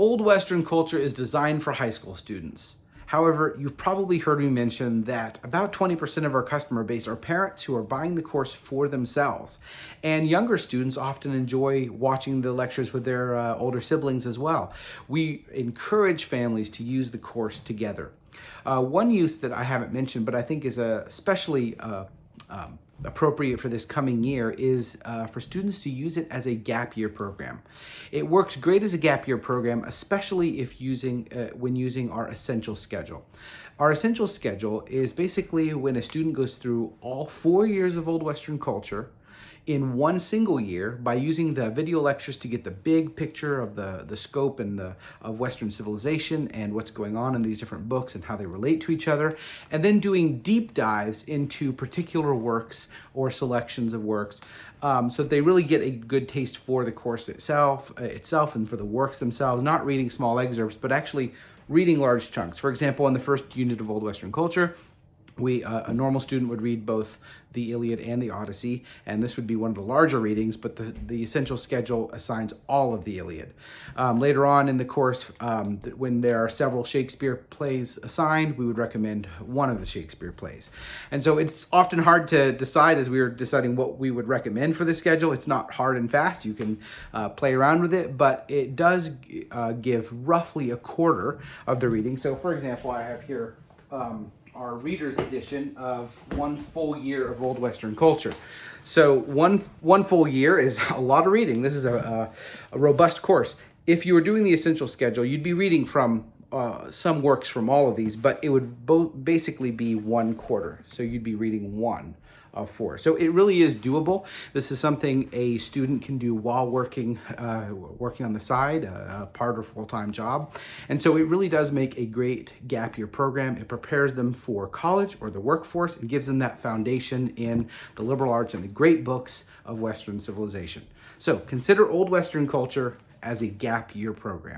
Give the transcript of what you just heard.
Old Western culture is designed for high school students. However, you've probably heard me mention that about 20% of our customer base are parents who are buying the course for themselves. And younger students often enjoy watching the lectures with their older siblings as well. We encourage families to use the course together. One use that I haven't mentioned, but I think is especially appropriate for this coming year is for students to use it as a gap year program. It works great as a gap year program, especially if when using our essential schedule. Our essential schedule is basically when a student goes through all 4 years of Old Western culture in one single year by using the video lectures to get the big picture of the scope and of Western civilization and what's going on in these different books and how they relate to each other, and then doing deep dives into particular works or selections of works, so that they really get a good taste for the course itself and for the works themselves, not reading small excerpts, but actually reading large chunks. For example, in the first unit of Old Western culture, a normal student would read both the Iliad and the Odyssey, and this would be one of the larger readings, but the essential schedule assigns all of the Iliad. Later on in the course, when there are several Shakespeare plays assigned, we would recommend one of the Shakespeare plays. And so it's often hard to decide as we were deciding what we would recommend for the schedule. It's not hard and fast. You can play around with it, but it does give roughly a quarter of the reading. So for example, I have here our reader's edition of one full year of Old Western culture. So one full year is a lot of reading. This is a robust course. If you were doing the essential schedule, you'd be reading from some works from all of these, but it would basically be one quarter. So you'd be reading one of 4. So it really is doable. This is something a student can do while working on the side, a part or full-time job. And so it really does make a great gap year program. It prepares them for college or the workforce and gives them that foundation in the liberal arts and the great books of Western civilization. So consider Old Western culture as a gap year program.